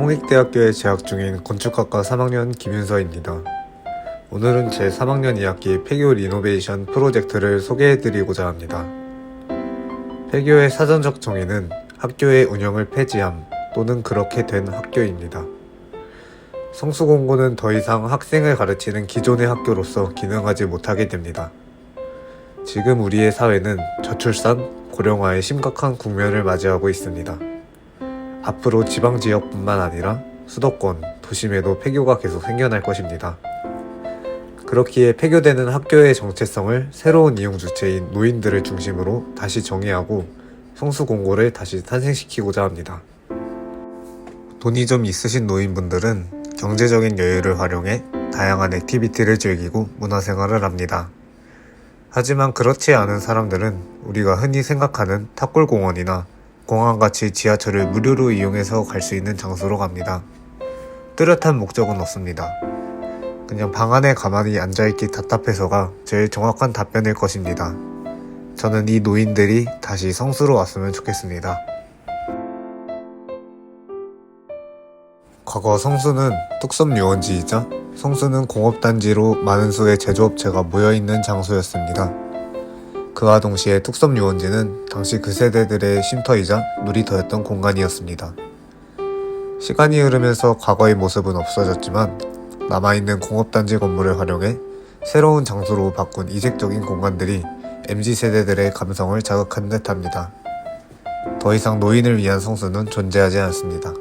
홍익대학교에 재학 중인 건축학과 3학년 김윤서입니다. 오늘은 제 3학년 2학기 폐교 리노베이션 프로젝트를 소개해드리고자 합니다. 폐교의 사전적 정의는 학교의 운영을 폐지함 또는 그렇게 된 학교입니다. 성수공고는 더 이상 학생을 가르치는 기존의 학교로서 기능하지 못하게 됩니다. 지금 우리의 사회는 저출산, 고령화의 심각한 국면을 맞이하고 있습니다. 앞으로 지방지역뿐만 아니라 수도권, 도심에도 폐교가 계속 생겨날 것입니다. 그렇기에 폐교되는 학교의 정체성을 새로운 이용 주체인 노인들을 중심으로 다시 정의하고 성수공고를 다시 탄생시키고자 합니다. 돈이 좀 있으신 노인분들은 경제적인 여유를 활용해 다양한 액티비티를 즐기고 문화생활을 합니다. 하지만 그렇지 않은 사람들은 우리가 흔히 생각하는 탑골공원이나 공항같이 지하철을 무료로 이용해서 갈 수 있는 장소로 갑니다. 뚜렷한 목적은 없습니다. 그냥 방 안에 가만히 앉아있기 답답해서가 제일 정확한 답변일 것입니다. 저는 이 노인들이 다시 성수로 왔으면 좋겠습니다. 과거 성수는 뚝섬 유원지이자 성수는 공업단지로 많은 수의 제조업체가 모여있는 장소였습니다. 그와 동시에 뚝섬 유원지는 당시 그 세대들의 쉼터이자 놀이터였던 공간이었습니다. 시간이 흐르면서 과거의 모습은 없어졌지만 남아있는 공업단지 건물을 활용해 새로운 장소로 바꾼 이색적인 공간들이 MZ세대들의 감성을 자극한 듯합니다. 더 이상 노인을 위한 성수는 존재하지 않습니다.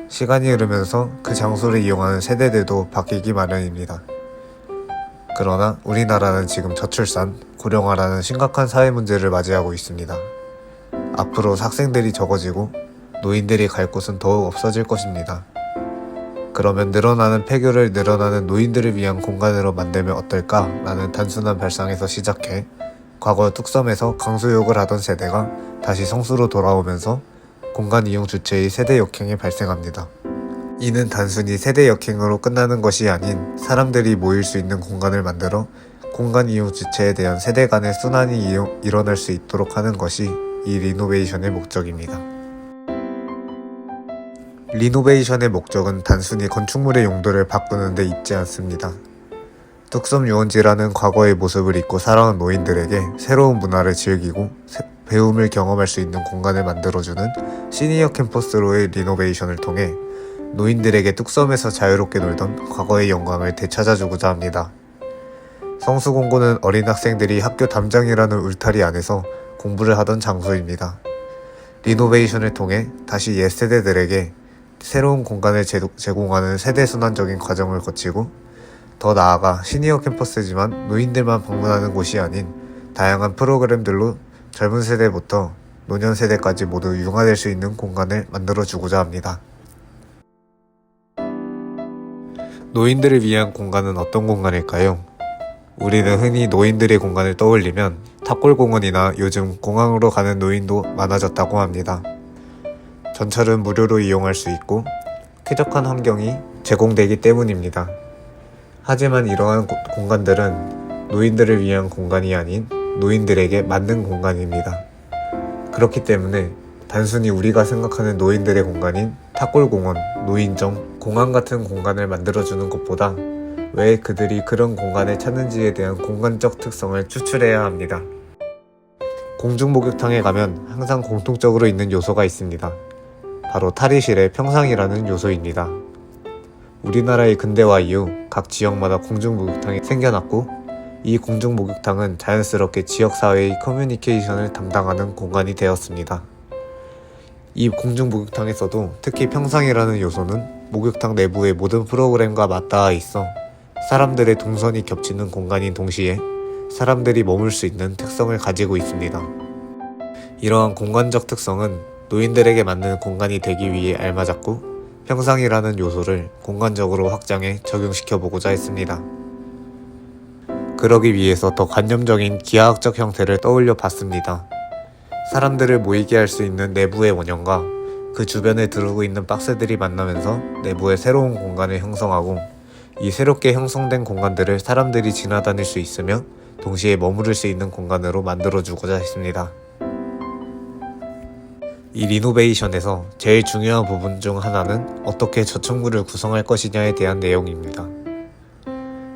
시간이 흐르면서 그 장소를 이용하는 세대들도 바뀌기 마련입니다. 그러나 우리나라는 지금 저출산, 고령화라는 심각한 사회 문제를 맞이하고 있습니다. 앞으로 학생들이 적어지고 노인들이 갈 곳은 더욱 없어질 것입니다. 그러면 늘어나는 폐교를 늘어나는 노인들을 위한 공간으로 만들면 어떨까라는 단순한 발상에서 시작해 과거 뚝섬에서 강수욕을 하던 세대가 다시 성수로 돌아오면서 공간 이용 주체의 세대 역행이 발생합니다. 이는 단순히 세대 역행으로 끝나는 것이 아닌 사람들이 모일 수 있는 공간을 만들어 공간 이용 주체에 대한 세대 간의 순환이 일어날 수 있도록 하는 것이 이 리노베이션의 목적입니다. 리노베이션의 목적은 단순히 건축물의 용도를 바꾸는 데 있지 않습니다. 뚝섬 유원지라는 과거의 모습을 잊고 살아온 노인들에게 새로운 문화를 즐기고 배움을 경험할 수 있는 공간을 만들어주는 시니어 캠퍼스로의 리노베이션을 통해 노인들에게 뚝섬에서 자유롭게 놀던 과거의 영광을 되찾아주고자 합니다. 성수공고는 어린 학생들이 학교 담장이라는 울타리 안에서 공부를 하던 장소입니다. 리노베이션을 통해 다시 옛 세대들에게 새로운 공간을 제공하는 세대순환적인 과정을 거치고 더 나아가 시니어 캠퍼스지만 노인들만 방문하는 곳이 아닌 다양한 프로그램들로 젊은 세대부터 노년 세대까지 모두 융화될 수 있는 공간을 만들어주고자 합니다. 노인들을 위한 공간은 어떤 공간일까요? 우리는 흔히 노인들의 공간을 떠올리면 탑골공원이나 요즘 공항으로 가는 노인도 많아졌다고 합니다. 전철은 무료로 이용할 수 있고 쾌적한 환경이 제공되기 때문입니다. 하지만 이러한 공간들은 노인들을 위한 공간이 아닌 노인들에게 맞는 공간입니다. 그렇기 때문에 단순히 우리가 생각하는 노인들의 공간인 탑골공원, 노인정, 공항 같은 공간을 만들어주는 것보다 왜 그들이 그런 공간을 찾는지에 대한 공간적 특성을 추출해야 합니다. 공중목욕탕에 가면 항상 공통적으로 있는 요소가 있습니다. 바로 탈의실의 평상이라는 요소입니다. 우리나라의 근대화 이후 각 지역마다 공중목욕탕이 생겨났고 이 공중목욕탕은 자연스럽게 지역사회의 커뮤니케이션을 담당하는 공간이 되었습니다. 이 공중목욕탕에서도 특히 평상이라는 요소는 목욕탕 내부의 모든 프로그램과 맞닿아 있어 사람들의 동선이 겹치는 공간인 동시에 사람들이 머물 수 있는 특성을 가지고 있습니다. 이러한 공간적 특성은 노인들에게 맞는 공간이 되기 위해 알맞았고 평상이라는 요소를 공간적으로 확장해 적용시켜보고자 했습니다. 그러기 위해서 더 관념적인 기하학적 형태를 떠올려 봤습니다. 사람들을 모이게 할 수 있는 내부의 원형과 그 주변에 두르고 있는 박스들이 만나면서 내부의 새로운 공간을 형성하고 이 새롭게 형성된 공간들을 사람들이 지나다닐 수 있으며 동시에 머무를 수 있는 공간으로 만들어주고자 했습니다. 이 리노베이션에서 제일 중요한 부분 중 하나는 어떻게 저층부를 구성할 것이냐에 대한 내용입니다.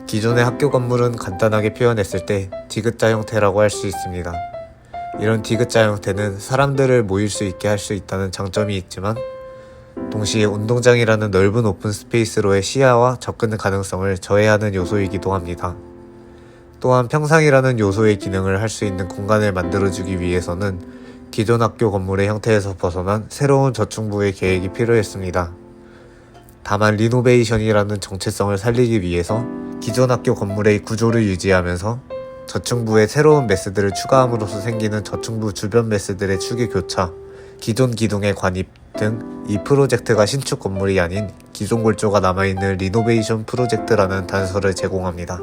기존의 학교 건물은 간단하게 표현했을 때 디귿자 형태라고 할 수 있습니다. 이런 디귿자 형태는 사람들을 모일 수 있게 할 수 있다는 장점이 있지만 동시에 운동장이라는 넓은 오픈 스페이스로의 시야와 접근 가능성을 저해하는 요소이기도 합니다. 또한 평상이라는 요소의 기능을 할 수 있는 공간을 만들어주기 위해서는 기존 학교 건물의 형태에서 벗어난 새로운 저층부의 계획이 필요했습니다. 다만 리노베이션이라는 정체성을 살리기 위해서 기존 학교 건물의 구조를 유지하면서 저층부에 새로운 메스들을 추가함으로써 생기는 저층부 주변 메스들의 축의 교차, 기존 기둥의 관입 등 이 프로젝트가 신축 건물이 아닌 기존 골조가 남아있는 리노베이션 프로젝트라는 단서를 제공합니다.